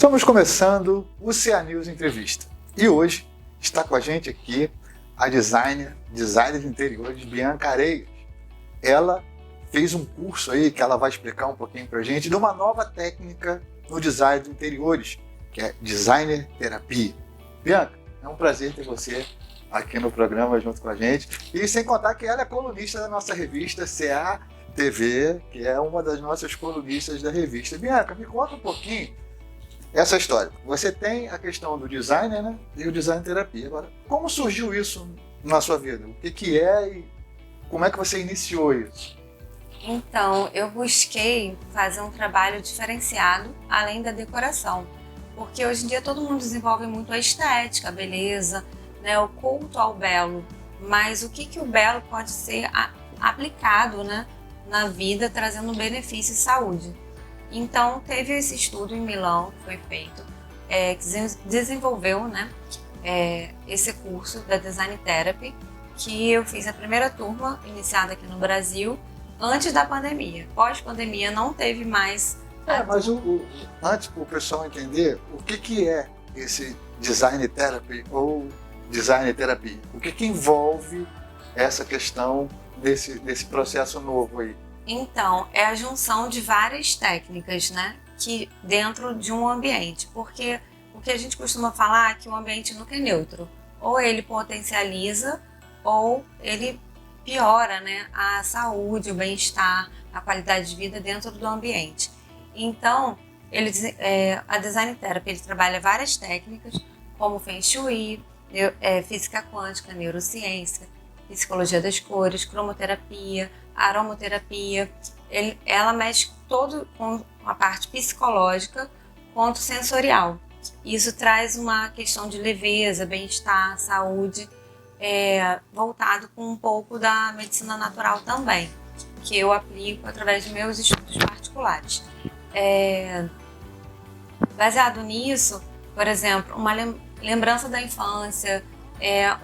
Estamos começando o CA News Entrevista e hoje está com a gente aqui a designer de interiores Bianca Areias. Ela fez um curso aí que ela vai explicar um pouquinho para a gente de uma nova técnica no design de interiores, que é Designer Terapia. Bianca, é um prazer ter você aqui no programa junto com a gente e sem contar que ela é colunista da nossa revista CA TV, que é uma das nossas colunistas da revista. Bianca, me conta um pouquinho essa história. Você tem a questão do designer, né? E o design terapia. Agora, como surgiu isso na sua vida? O que é e como é que você iniciou isso? Então, eu busquei fazer um trabalho diferenciado além da decoração. Porque hoje em dia todo mundo desenvolve muito a estética, a beleza, né? O culto ao belo. Mas o que o belo pode ser aplicado, né? Na vida, trazendo benefício e saúde. Então, teve esse estudo em Milão que foi feito, que desenvolveu, né, esse curso da Design Therapy, que eu fiz a primeira turma, iniciada aqui no Brasil, antes da pandemia. Pós-pandemia não teve mais. Mas antes para o pessoal entender, o que é esse Design Therapy ou Design Terapia? O que envolve essa questão desse processo novo aí? Então, é a junção de várias técnicas, né, que dentro de um ambiente, porque o que a gente costuma falar é que o ambiente nunca é neutro, ou ele potencializa ou ele piora, né, a saúde, o bem-estar, a qualidade de vida dentro do ambiente. Então, a Design Therapy ele trabalha várias técnicas, como Feng Shui, física quântica, neurociência, psicologia das cores, cromoterapia, aromaterapia. Ela mexe todo com a parte psicológica quanto sensorial. Isso traz uma questão de leveza, bem-estar, saúde, voltado com um pouco da medicina natural também, que eu aplico através de meus estudos particulares. Baseado nisso, por exemplo, uma lembrança da infância,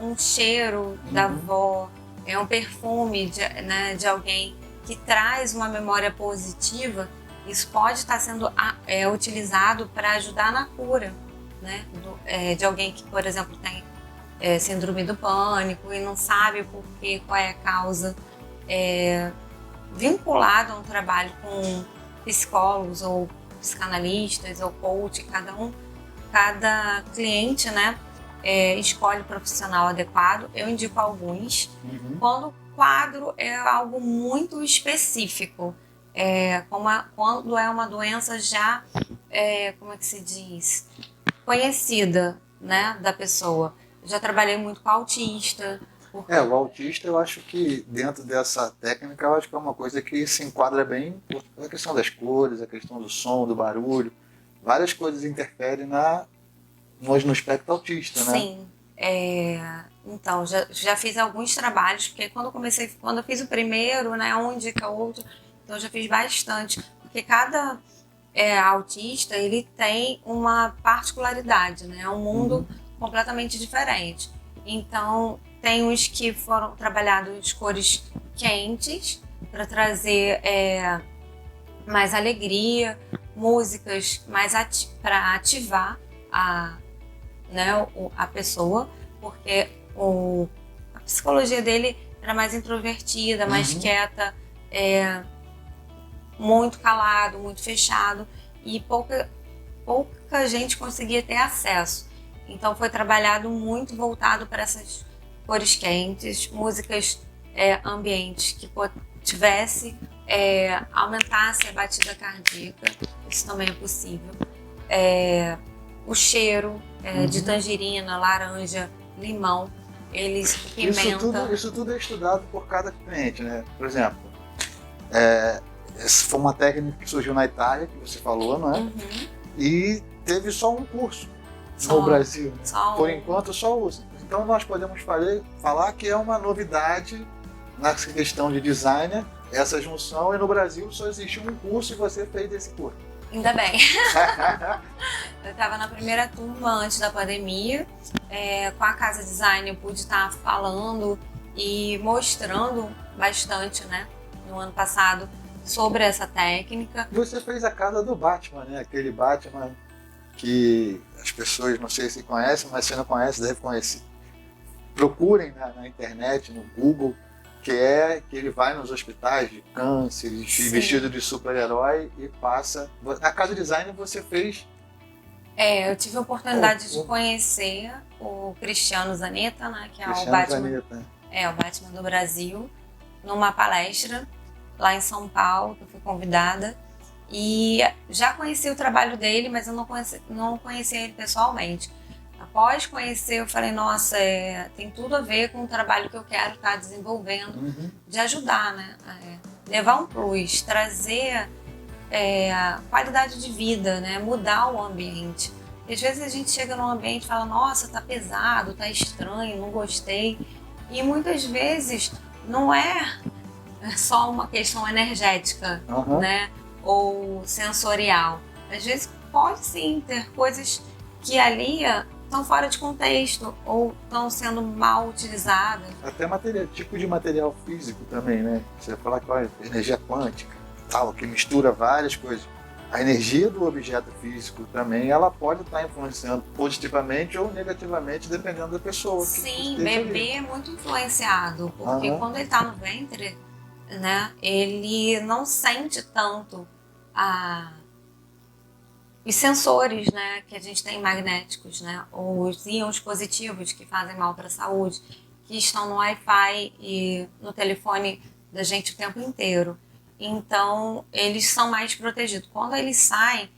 um cheiro da avó, um perfume de alguém que traz uma memória positiva, isso pode estar sendo utilizado para ajudar na cura, né? De alguém que, por exemplo, tem síndrome do pânico e não sabe por quê, qual é a causa, vinculado a um trabalho com psicólogos ou psicanalistas ou coach, cada cliente, né? Escolhe o profissional adequado, eu indico alguns. Quando o quadro é algo muito específico, quando é uma doença já, como é que se diz, conhecida, né, da pessoa. Eu já trabalhei muito com autista. O autista eu acho que dentro dessa técnica eu acho que é uma coisa que se enquadra bem, a questão das cores, a questão do som, do barulho, várias coisas interferem no espectro autista, né? Sim. Então, já fiz alguns trabalhos, porque quando eu fiz o primeiro, né, um indica outro, então eu já fiz bastante, porque cada autista, ele tem uma particularidade, né, é um mundo completamente diferente. Então, tem uns que foram trabalhados cores quentes, para trazer mais alegria, músicas mais para ativar a pessoa, porque a psicologia dele era mais introvertida, mais quieta, muito calado, muito fechado, e pouca gente conseguia ter acesso. Então foi trabalhado muito voltado para essas cores quentes, músicas ambientes que aumentasse a batida cardíaca, isso também é possível. O cheiro de tangerina, laranja, limão, pimenta. Isso tudo é estudado por cada cliente, né? Por exemplo, essa foi uma técnica que surgiu na Itália, que você falou, não é? E teve só um curso no Brasil. Né? Por enquanto, só usa. Então nós podemos falar que é uma novidade nessa questão de designer, essa junção, e no Brasil só existe um curso e você fez esse curso. Ainda bem. Eu estava na primeira turma antes da pandemia, com a Casa Design eu pude estar falando e mostrando bastante, né, no ano passado, sobre essa técnica. Você fez a casa do Batman, né? Aquele Batman que as pessoas, não sei se conhecem, mas se não conhecem, deve conhecer. Procurem na internet, no Google, que ele vai nos hospitais de câncer, vestido de super-herói e passa... Na Casa Design você fez... Eu tive a oportunidade de conhecer o Cristiano Zanetta, né, que é o Batman, o Batman do Brasil, numa palestra lá em São Paulo, que eu fui convidada. E já conheci o trabalho dele, mas eu não conheci ele pessoalmente. Após conhecer, eu falei, nossa, tem tudo a ver com o trabalho que eu quero estar desenvolvendo, de ajudar, né? Levar um plus, trazer qualidade de vida, né? Mudar o ambiente. E às vezes a gente chega num ambiente e fala, nossa, tá pesado, tá estranho, não gostei. E muitas vezes não é só uma questão energética, né? Ou sensorial. Às vezes pode sim ter coisas que ali estão fora de contexto ou estão sendo mal utilizadas. Até tipo de material físico também, né? Você vai falar que é energia quântica, tal, que mistura várias coisas. A energia do objeto físico também, ela pode estar influenciando positivamente ou negativamente, dependendo da pessoa. Sim, bebê é muito influenciado, porque quando ele está no ventre, né, ele não sente tanto os sensores, né, que a gente tem magnéticos, né, os íons positivos que fazem mal para a saúde, que estão no Wi-Fi e no telefone da gente o tempo inteiro. Então, eles são mais protegidos. Quando eles saem,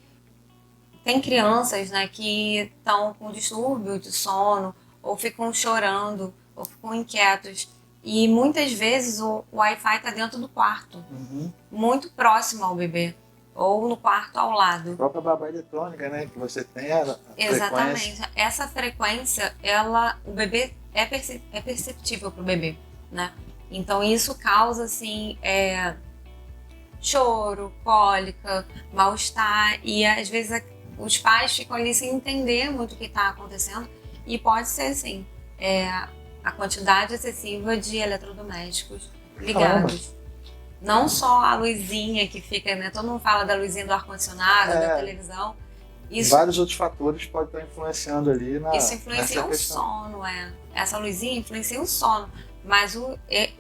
tem crianças, né, que estão com distúrbio de sono, ou ficam chorando, ou ficam inquietos. E muitas vezes o Wi-Fi está dentro do quarto, muito próximo ao bebê, ou no quarto ao lado. A própria babá eletrônica, né, que você tem a Exatamente. frequência. Essa frequência, o bebê é perceptível para o bebê, né? Então isso causa, assim, choro, cólica, mal-estar, e às vezes os pais ficam ali sem entender muito o que está acontecendo, e pode ser, assim, a quantidade excessiva de eletrodomésticos ligados. Não só a luzinha que fica, né? Todo mundo fala da luzinha do ar-condicionado, da televisão. Vários outros fatores podem estar influenciando ali isso influencia o sono, Essa luzinha influencia o sono. Mas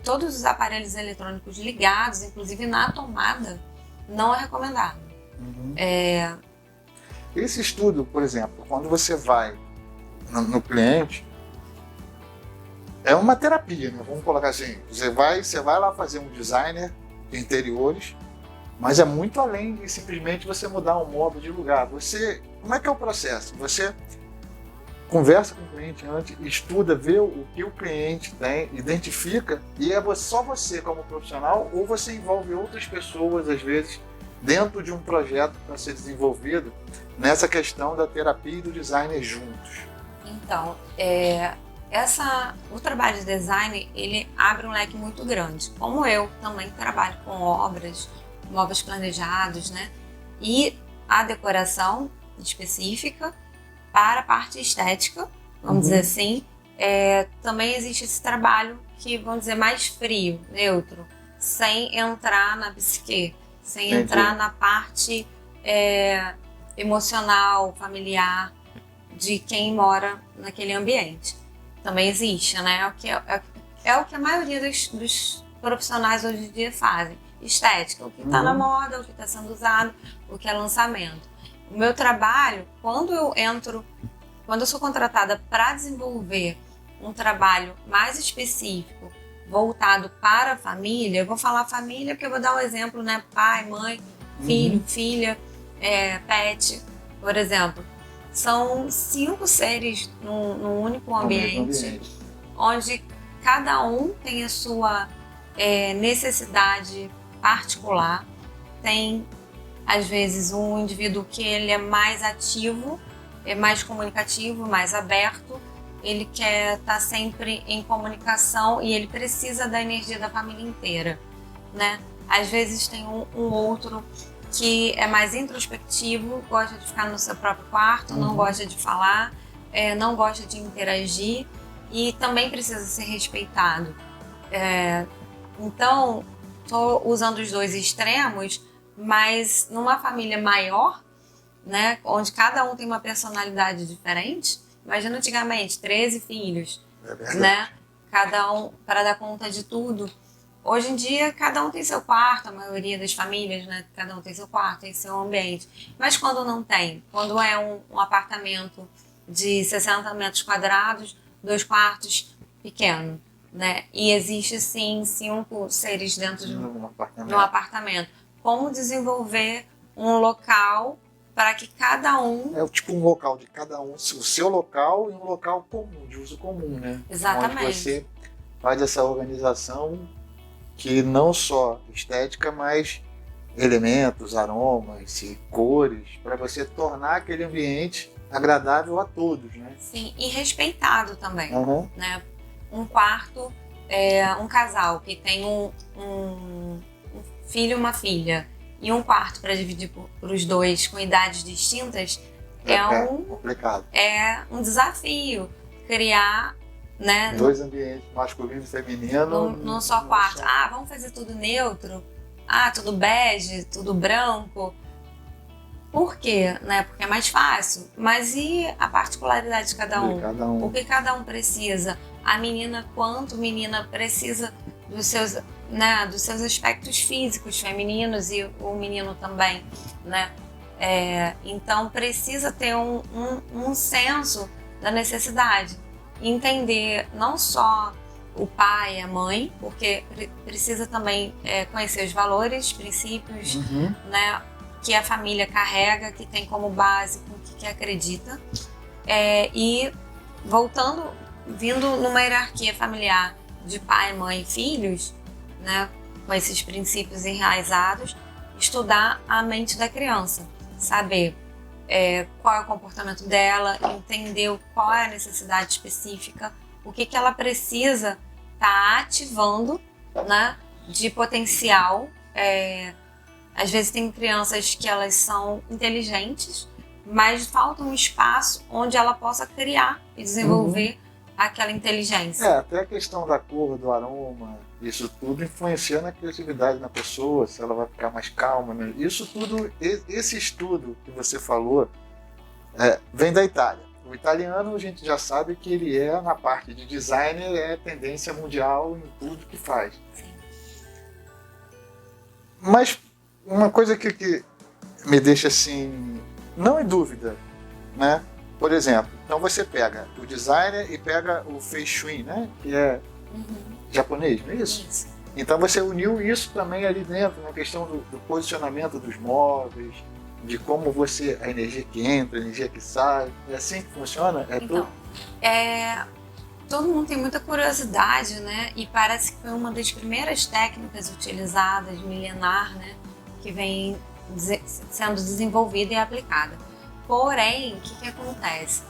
todos os aparelhos eletrônicos ligados, inclusive na tomada, não é recomendado. Esse estudo, por exemplo, quando você vai no cliente, é uma terapia, né? Vamos colocar assim, você vai lá fazer um designer de interiores, mas é muito além de simplesmente você mudar um móvel de lugar. Como é que é o processo? Você conversa com o cliente antes, estuda, vê o que o cliente tem, identifica, e só você como profissional, ou você envolve outras pessoas, às vezes, dentro de um projeto para ser desenvolvido, nessa questão da terapia e do designer juntos. Então, o trabalho de design, ele abre um leque muito grande. Como eu também trabalho com obras, móveis planejados, né? E a decoração específica para a parte estética, vamos dizer assim, também existe esse trabalho que, vamos dizer, mais frio, neutro, sem entrar na psique, sem entrar na parte emocional, familiar de quem mora naquele ambiente. Também existe, né? É o que a maioria dos profissionais hoje em dia fazem. Estética, o que está na moda, o que está sendo usado, o que é lançamento. O meu trabalho, quando eu sou contratada para desenvolver um trabalho mais específico, voltado para a família, eu vou falar família porque eu vou dar um exemplo, né? Pai, mãe, filho, filha, pet, por exemplo. São 5 seres num único ambiente, onde cada um tem a sua necessidade particular. Tem, às vezes, um indivíduo que ele é mais ativo, é mais comunicativo, mais aberto, ele quer estar sempre em comunicação e ele precisa da energia da família inteira, né? Às vezes tem um outro que é mais introspectivo, gosta de ficar no seu próprio quarto, não gosta de falar, não gosta de interagir e também precisa ser respeitado. Então, estou usando os dois extremos, mas numa família maior, né, onde cada um tem uma personalidade diferente. Imagina antigamente, 13 filhos, né, cada um para dar conta de tudo. Hoje em dia, cada um tem seu quarto, a maioria das famílias, né, cada um tem seu quarto, tem seu ambiente. Mas quando não tem, quando é um apartamento de 60 metros quadrados, 2 quartos, pequeno, né, e existe sim 5 seres dentro de um apartamento. Como desenvolver um local para que cada um... É tipo um local de cada um, o seu local e um local comum, de uso comum, né? Exatamente. Onde você faz essa organização que não só estética, mas elementos, aromas e cores, para você tornar aquele ambiente agradável a todos, né? Sim, e respeitado também, Uhum. né? Um quarto, um casal que tem um filho e uma filha, e um quarto para dividir para os dois com idades distintas, complicado. É um desafio criar, né, 2 ambientes, masculino e feminino, num só quarto. Ah, vamos fazer tudo neutro? Ah, tudo bege, tudo branco? Por quê? Né? Porque é mais fácil. Mas e a particularidade de cada um? O que cada um precisa? A menina, quanto menina precisa dos seus aspectos físicos femininos e o menino também, né? Então precisa ter um senso da necessidade. Entender não só o pai e a mãe, porque precisa também conhecer os valores, princípios, né, que a família carrega, que tem como base com o que acredita. E vindo numa hierarquia familiar de pai, mãe e filhos, né, com esses princípios enraizados, estudar a mente da criança, saber qual é o comportamento dela, entender qual é a necessidade específica, o que ela precisa estar ativando, né, de potencial. Às vezes tem crianças que elas são inteligentes, mas falta um espaço onde ela possa criar e desenvolver aquela inteligência. Até a questão da cor, do aroma, isso tudo influencia na criatividade na pessoa, se ela vai ficar mais calma, né? Isso tudo, esse estudo que você falou, vem da Itália. O italiano, a gente já sabe que ele na parte de designer, é tendência mundial em tudo que faz. Sim. Mas uma coisa que me deixa assim, não em dúvida, né? Por exemplo, então você pega o designer e pega o Feng Shui, né? Que é japonês, não é isso? Isso. Então você uniu isso também ali dentro, na questão do posicionamento dos móveis, de como a energia que entra, a energia que sai, é assim que funciona? Todo mundo tem muita curiosidade, né? E parece que foi uma das primeiras técnicas utilizadas, milenar, né? Que vem sendo desenvolvida e aplicada. Porém, o que acontece?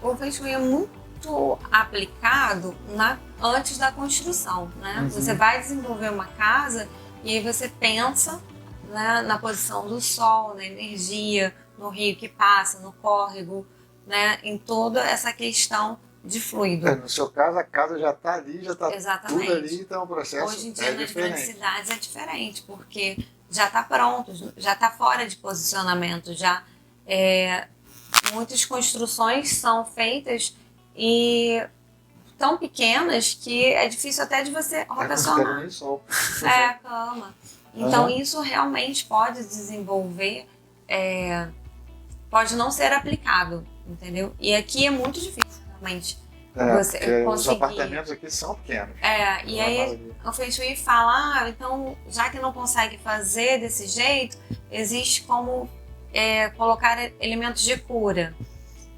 O Feng Shui é muito aplicado antes da construção, né? Você vai desenvolver uma casa e aí você pensa, né, na posição do sol, na energia, no rio que passa, no córrego, né, em toda essa questão de fluido. No seu caso, a casa já está ali, já está tudo ali, então o processo hoje em dia, nas diferente. grandes cidades é diferente, porque já está pronto, já está fora de posicionamento, muitas construções são feitas e tão pequenas que é difícil até de você rotacionar. A cama. Então isso realmente pode desenvolver, pode não ser aplicado, entendeu? E aqui é muito difícil realmente você conseguir. Os apartamentos aqui são pequenos. E aí o Feng Shui fala, então já que não consegue fazer desse jeito, existe como colocar elementos de cura.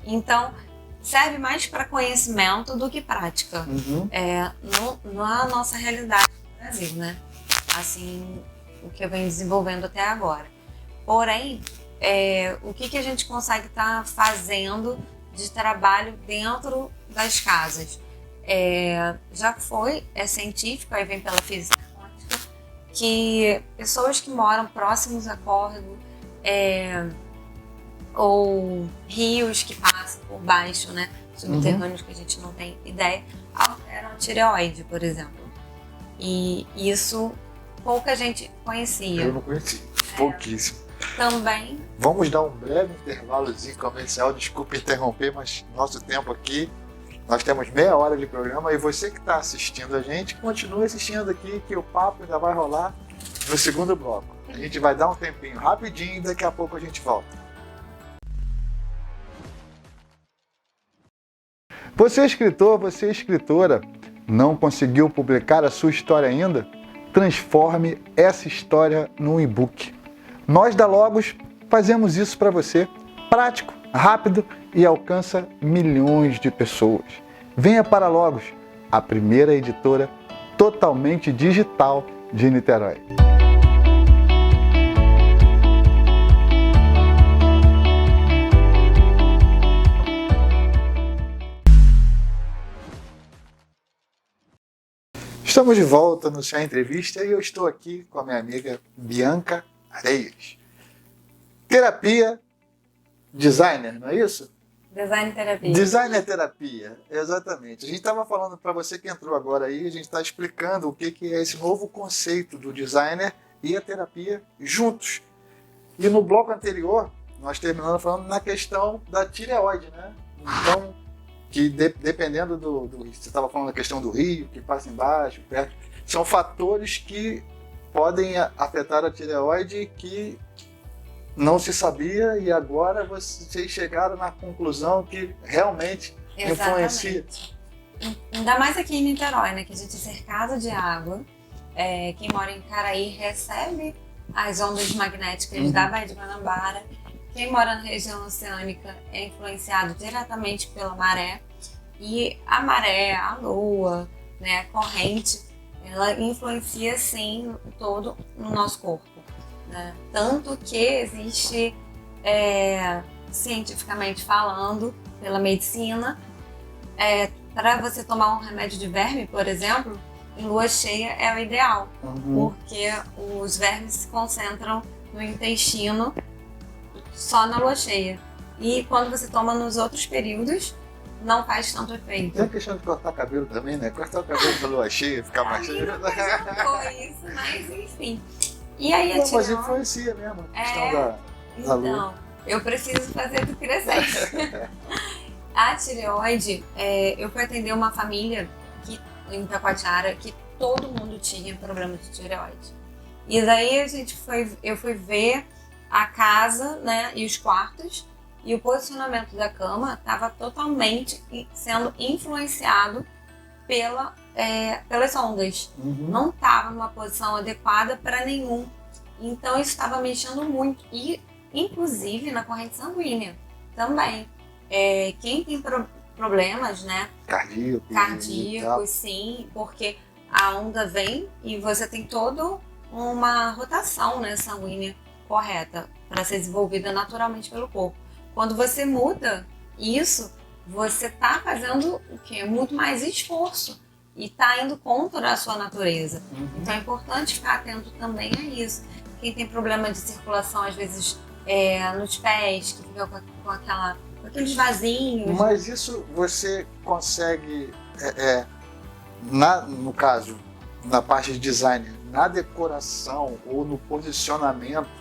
Então serve mais para conhecimento do que prática. Na nossa realidade no Brasil, né? Assim, o que eu venho desenvolvendo até agora. Porém, o que a gente consegue estar fazendo de trabalho dentro das casas? Já é científico, aí vem pela física quântica, que pessoas que moram próximos a córrego ou rios que passam por baixo, né, subterrâneos, que a gente não tem ideia, alteram a tireoide, por exemplo. E isso pouca gente conhecia. Eu não conheci, pouquíssimo. Também. Vamos dar um breve intervalozinho comercial, desculpa interromper, mas nosso tempo aqui, nós temos meia hora de programa e você que está assistindo a gente, continue assistindo aqui que o papo ainda vai rolar no segundo bloco. A gente vai dar um tempinho rapidinho e daqui a pouco a gente volta. Você é escritor, você é escritora, não conseguiu publicar a sua história ainda? Transforme essa história num e-book. Nós da Logos fazemos isso para você, prático, rápido e alcança milhões de pessoas. Venha para a Logos, a primeira editora totalmente digital de Niterói. Estamos de volta no Chá Entrevista e eu estou aqui com a minha amiga Bianca Areias. Terapia, designer, não é isso? Design terapia. Designer terapia, exatamente. A gente estava falando para você que entrou agora aí, a gente está explicando o que é esse novo conceito do designer e a terapia juntos. E no bloco anterior, nós terminamos falando na questão da tireoide, né? Então, que dependendo você estava falando da questão do rio, que passa embaixo, perto, são fatores que podem afetar a tireoide que não se sabia e agora vocês chegaram na conclusão que realmente influencia. Ainda mais aqui em Niterói, né, que a gente é cercado de água. Quem mora em Caraí recebe as ondas magnéticas da Baía de Guanabara. Quem mora na região oceânica é influenciado diretamente pela maré. E a maré, a lua, né, a corrente, ela influencia sim todo no nosso corpo. Né? Tanto que existe, cientificamente falando, pela medicina, para você tomar um remédio de verme, por exemplo, em lua cheia é o ideal. Porque os vermes se concentram no intestino só na lua cheia. E quando você toma nos outros períodos, não faz tanto efeito. Tem a questão de cortar cabelo também, né? Cortar o cabelo na lua cheia, ficar mais cheio. Não foi isso, mas enfim. E aí a tireoide... Mas influencia mesmo a questão da lua. Então, eu preciso fazer do crescente. A tireoide, eu fui atender uma família em Taquatiara que todo mundo tinha problema de tireoide. E daí eu fui ver a casa, né, e os quartos, e o posicionamento da cama estava totalmente sendo influenciado pelas ondas. Não estava numa posição adequada para nenhum. Então isso estava mexendo muito. E, inclusive, na corrente sanguínea também. Quem tem problemas, né? Cardíacos, sim, porque a onda vem e você tem toda uma rotação, né, sanguínea correta para ser desenvolvida naturalmente pelo corpo. Quando você muda isso, você está fazendo o quê? Muito mais esforço e está indo contra a sua natureza. Então é importante ficar atento também a isso. Quem tem problema de circulação, às vezes nos pés, que fica com aqueles vasinhos. Mas isso você consegue, no caso, na parte de design, na decoração ou no posicionamento,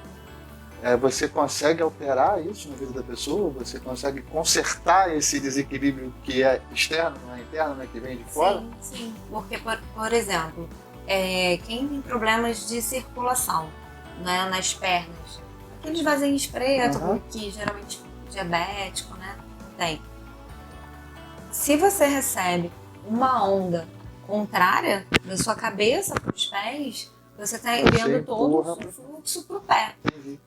você consegue alterar isso na vida da pessoa? Você consegue consertar esse desequilíbrio que é externo, não é interno, né, que vem de fora? Sim. Porque, por exemplo, quem tem problemas de circulação, né, nas pernas, aqueles vasinhos pretos, que geralmente diabético, né, tem. Se você recebe uma onda contrária da sua cabeça para os pés, você está enviando todo o fluxo para o pé,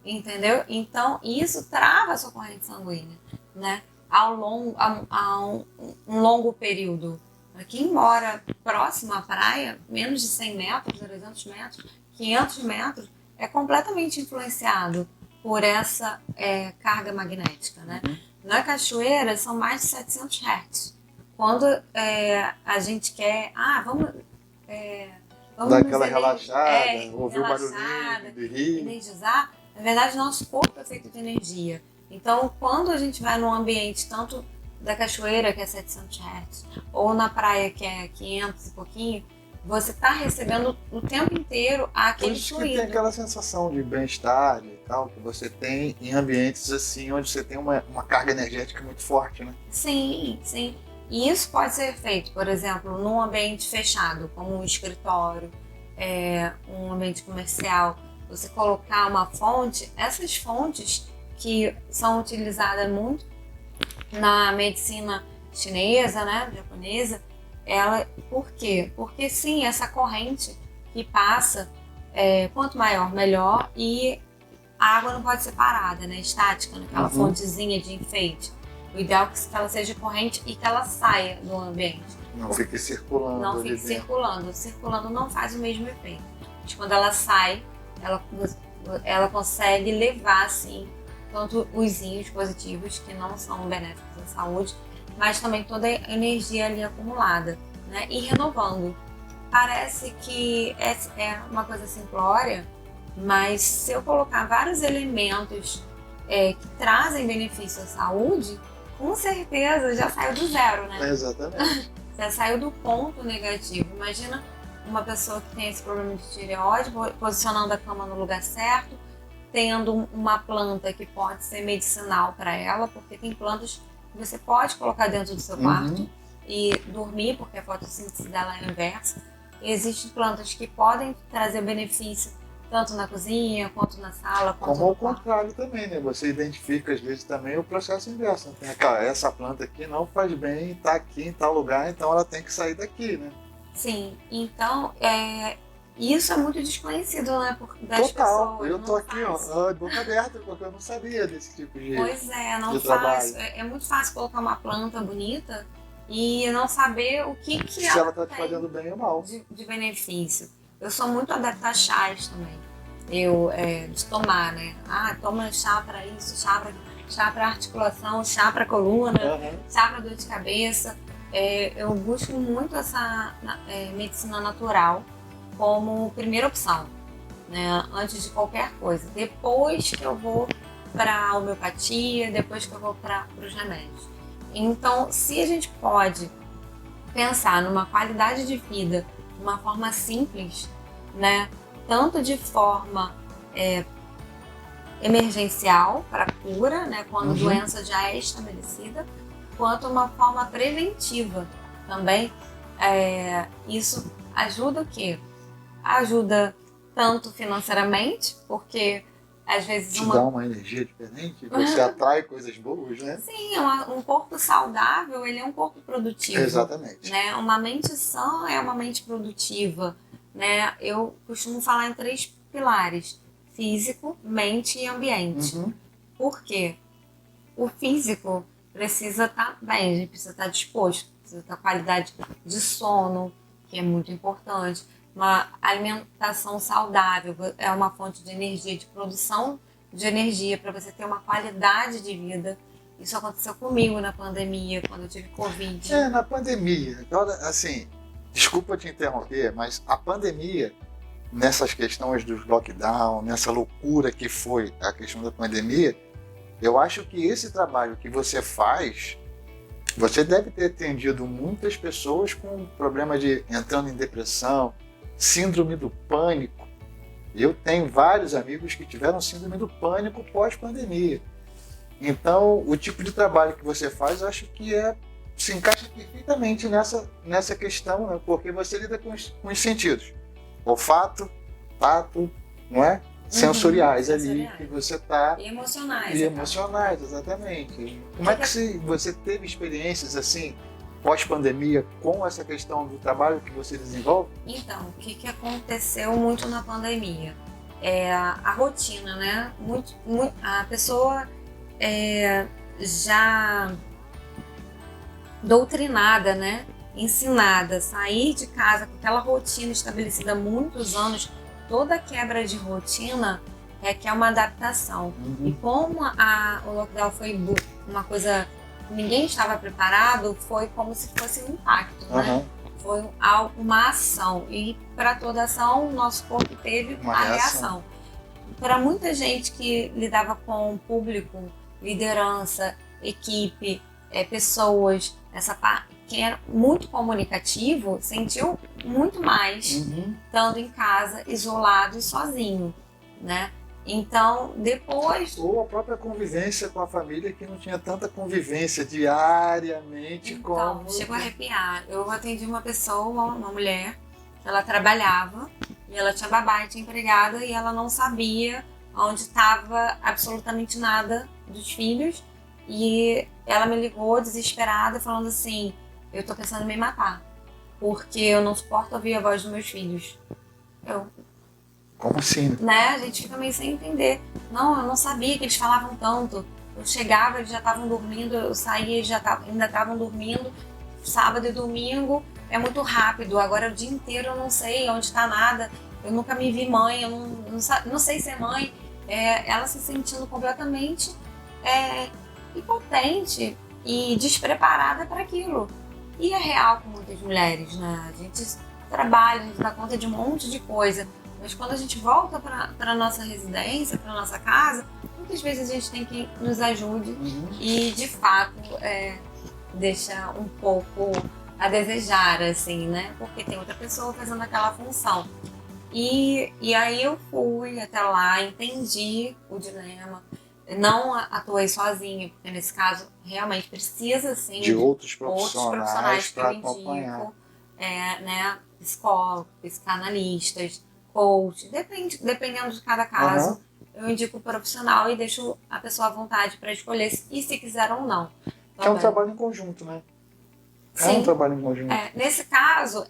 entendeu? Então, isso trava a sua corrente sanguínea, né? A um longo período. Quem mora próximo à praia, menos de 100 metros, 300 metros, 500 metros, é completamente influenciado por essa carga magnética, né? Na cachoeira, são mais de 700 Hz. Quando a gente quer... vamos dar aquela relaxada, ouvir o barulhinho do rio. Energizar, na verdade, nosso corpo é feito de energia. Então, quando a gente vai num ambiente tanto da cachoeira, que é 700 Hz, ou na praia, que é 500 e pouquinho, você está recebendo o tempo inteiro Por aquele isso que tem fluido. aquela sensação de bem-estar e tal, que você tem em ambientes assim, onde você tem uma carga energética muito forte, né? Sim, sim. E isso pode ser feito, por exemplo, num ambiente fechado, como um escritório, um ambiente comercial. Você colocar uma fonte, essas fontes que são utilizadas muito na medicina chinesa, né, japonesa, por quê? Porque sim, essa corrente que passa, quanto maior, melhor, e a água não pode ser parada, né, estática, naquela fontezinha de enfeite. O ideal é que ela seja corrente e que ela saia do ambiente. Não fique circulando. Não ali fique dentro. circulando. Circulando não faz o mesmo efeito. Mas quando ela sai, ela consegue levar, assim, tanto os íons positivos, que não são benéficos à saúde, mas também toda a energia ali acumulada, né? E renovando. Parece que é uma coisa simplória, mas se eu colocar vários elementos que trazem benefício à saúde, com certeza já saiu do zero, né? Exatamente. Já saiu do ponto negativo. Imagina uma pessoa que tem esse problema de tireoide, posicionando a cama no lugar certo, tendo uma planta que pode ser medicinal para ela, porque tem plantas que você pode colocar dentro do seu quarto e dormir, porque a fotossíntese dela é inversa. E existem plantas que podem trazer benefício tanto na cozinha, quanto na sala, quanto Como ao no quarto. contrário também, né? Você identifica às vezes também o processo inverso. Né? Tem aquela, essa planta aqui não faz bem, está aqui em tal lugar, então ela tem que sair daqui, né? Sim, então isso é muito desconhecido, né, das Total, pessoas. eu não tô aqui, faz. ó, de boca aberta, porque eu não sabia desse tipo de, Pois é, não de faz. trabalho. É muito fácil colocar uma planta bonita e não saber o que Se ela ela tá te tem fazendo bem ou mal. de benefício. Eu sou muito adepta a chás também. De tomar, né? Ah, toma chá para isso, chá para articulação, chá para coluna, chá para dor de cabeça. Eu busco muito essa medicina natural como primeira opção, né? Antes de qualquer coisa. Depois que eu vou para a homeopatia, depois que eu vou para os remédios. Então, se a gente pode pensar numa qualidade de vida de uma forma simples, né? Tanto de forma emergencial para cura, né? Quando a doença já é estabelecida, quanto uma forma preventiva também. Isso ajuda o quê? Ajuda tanto financeiramente, porque às vezes Te dá uma energia diferente, você atrai coisas boas, né? Sim, um corpo saudável, ele é um corpo produtivo. Exatamente. Né? Uma mente sã é uma mente produtiva. Né? Eu costumo falar em 3 pilares: físico, mente e ambiente. Por quê? O físico precisa estar bem, a gente precisa estar disposto, precisa ter qualidade de sono, que é muito importante. Uma alimentação saudável é uma fonte de energia, de produção de energia para você ter uma qualidade de vida. Isso aconteceu comigo na pandemia, quando eu tive Covid. Na pandemia. Agora, assim, desculpa te interromper, mas a pandemia, nessas questões dos lockdown, nessa loucura que foi a questão da pandemia, eu acho que esse trabalho que você faz, você deve ter atendido muitas pessoas com problema de entrando em depressão, síndrome do pânico. Eu tenho vários amigos que tiveram síndrome do pânico pós-pandemia. Então, o tipo de trabalho que você faz, eu acho que se encaixa perfeitamente nessa questão, né? Porque você lida com os sentidos. Olfato, tato, não é? Sensoriais ali que você está. E emocionais. E emocionais, exatamente. Como é que você teve experiências assim, pós-pandemia, com essa questão do trabalho que você desenvolve? Então, o que aconteceu muito na pandemia? A rotina, né? A pessoa já doutrinada, né? Ensinada, sair de casa com aquela rotina estabelecida há muitos anos, toda quebra de rotina requer uma adaptação. E como o lockdown foi uma coisa que ninguém estava preparado, foi como se fosse um impacto, né? Foi uma ação. E para toda ação, o nosso corpo teve uma reação. Para muita gente que lidava com público, liderança, equipe, pessoas, que era muito comunicativo, sentiu muito mais estando em casa, isolado e sozinho, né? Então, depois... Ou a própria convivência com a família, que não tinha tanta convivência diariamente Então, como... chego a arrepiar. Eu atendi uma pessoa, uma mulher, ela trabalhava e ela tinha babá e tinha empregada e ela não sabia onde estava absolutamente nada dos filhos. E ela me ligou desesperada, falando assim: eu tô pensando em me matar, porque eu não suporto ouvir a voz dos meus filhos. Como assim? Né? A gente fica meio sem entender. Não, eu não sabia que eles falavam tanto. Eu chegava, eles já estavam dormindo, eu saía, eles ainda estavam dormindo. Sábado e domingo é muito rápido. Agora o dia inteiro eu não sei onde está nada. Eu nunca me vi mãe, eu não sei ser mãe. Ela se sentindo completamente impotente e despreparada para aquilo. E é real com muitas mulheres, né? A gente trabalha, a gente dá conta de um monte de coisa. Mas quando a gente volta para a nossa residência, para nossa casa, muitas vezes a gente tem que nos ajude e, de fato, deixa um pouco a desejar, assim, né? Porque tem outra pessoa fazendo aquela função. E aí eu fui até lá, entendi o dilema, não atuei sozinha, porque nesse caso realmente precisa, sim, de outros profissionais que eu para acompanhar. indico, né? Psicólogos, psicanalistas, coach, dependendo de cada caso, eu indico o profissional e deixo a pessoa à vontade para escolher e se quiser ou não. É um trabalho em conjunto, né? Sim. É um trabalho em conjunto. Nesse caso,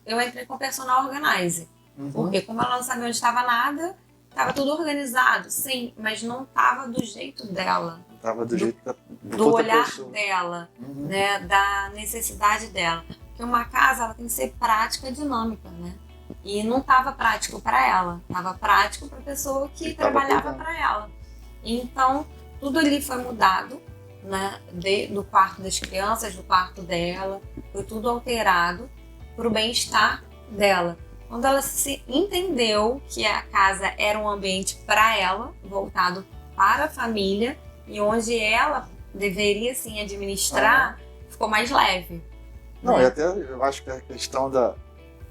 eu entrei com personal organizer, porque como ela não sabia onde estava nada, estava tudo organizado, sim, mas não estava do jeito dela. Não estava do jeito do olhar dela, né, da necessidade dela. Porque uma casa ela tem que ser prática e dinâmica, né? E não estava prático para ela, estava prático para a pessoa que trabalhava para ela. Então, tudo ali foi mudado, né? Do quarto das crianças, do quarto dela, foi tudo alterado para o bem-estar dela. Quando ela se entendeu que a casa era um ambiente para ela, voltado para a família, e onde ela deveria sim administrar, ficou mais leve. Não, né? E até eu acho que a questão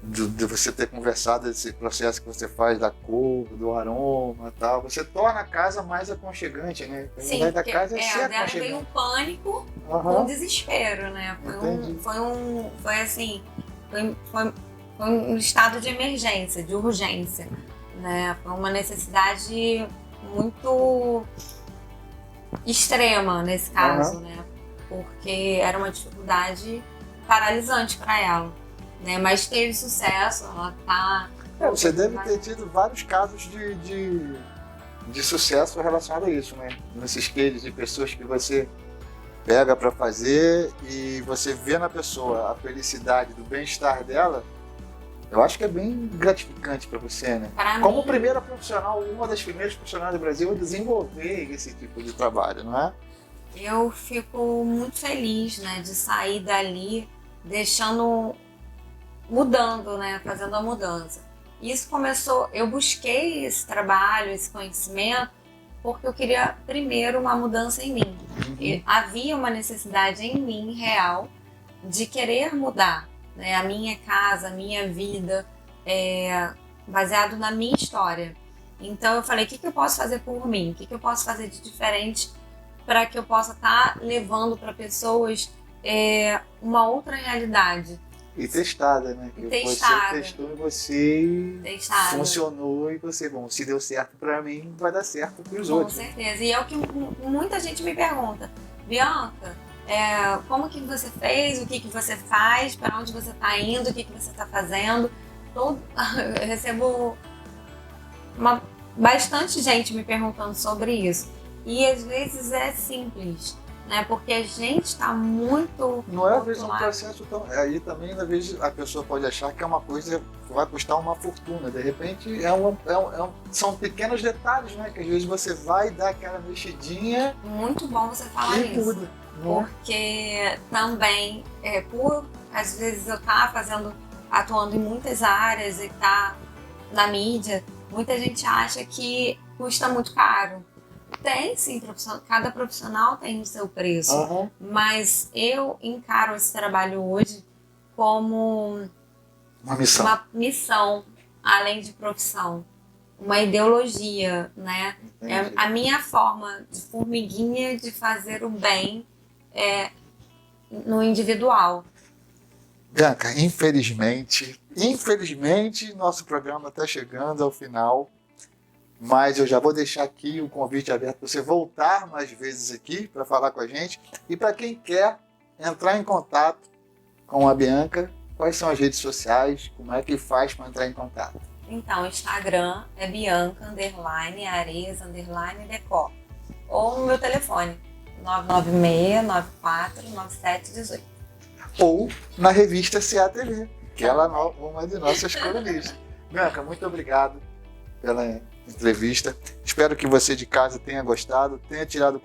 de você ter conversado desse processo que você faz da cor, do aroma e tal, você torna a casa mais aconchegante, né? A Sim, da casa é ser dela aconchegante. veio um pânico com um desespero, né? Foi um estado de emergência, de urgência, né? Foi uma necessidade muito extrema nesse caso, né? Porque era uma dificuldade paralisante para ela, né? Mas teve sucesso, ela tá... Você deve ter tido vários casos de sucesso relacionado a isso, né? Nesses cases de pessoas que você pega para fazer e você vê na pessoa a felicidade do bem-estar dela. Eu acho que é bem gratificante para você, né? Como primeira profissional, uma das primeiras profissionais do Brasil a desenvolver esse tipo de trabalho, não é? Eu fico muito feliz, né, de sair dali mudando, né, fazendo a mudança. Isso começou, eu busquei esse trabalho, esse conhecimento, porque eu queria primeiro uma mudança em mim. Havia uma necessidade em mim real de querer mudar, né, a minha casa, a minha vida, baseado na minha história. Então eu falei, o que eu posso fazer por mim? O que eu posso fazer de diferente para que eu possa estar levando para pessoas uma outra realidade? E testada, né? Que você testou em você e funcionou e você, bom, se deu certo para mim, vai dar certo para os outros. Com certeza. E é o que muita gente me pergunta. Bianca, como que você fez? O que você faz? Para onde você está indo? O que você está fazendo? Eu recebo bastante gente me perguntando sobre isso. E às vezes é simples, né? Porque a gente está muito... Não é às vezes um processo tão... Aí também, às vezes, a pessoa pode achar que é uma coisa que vai custar uma fortuna. De repente, são pequenos detalhes, né? Que às vezes você vai dar aquela mexidinha... Muito bom você falar isso. Muda. Porque também, às vezes eu atuando em muitas áreas e tá na mídia, muita gente acha que custa muito caro. Tem sim, cada profissional tem o seu preço, mas eu encaro esse trabalho hoje como uma missão, além de profissão, uma ideologia, né? É a minha forma de formiguinha de fazer o bem no individual. Bianca, infelizmente, nosso programa está chegando ao final. Mas eu já vou deixar aqui o convite aberto para você voltar mais vezes aqui para falar com a gente. E para quem quer entrar em contato com a Bianca, quais são as redes sociais? Como é que faz para entrar em contato? Então, o Instagram é Bianca_Areias_Decor. Ou no meu telefone, 996-94-9718. Ou na revista CATV, que ela é uma de nossas colunistas. Bianca, muito obrigado pela entrevista. Espero que você de casa tenha gostado, tenha tirado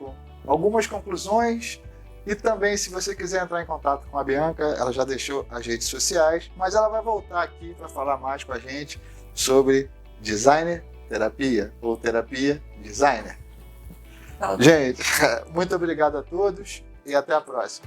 algumas conclusões. E também, se você quiser entrar em contato com a Bianca, ela já deixou as redes sociais, mas ela vai voltar aqui para falar mais com a gente sobre designer terapia ou terapia designer. Gente, muito obrigado a todos e até a próxima.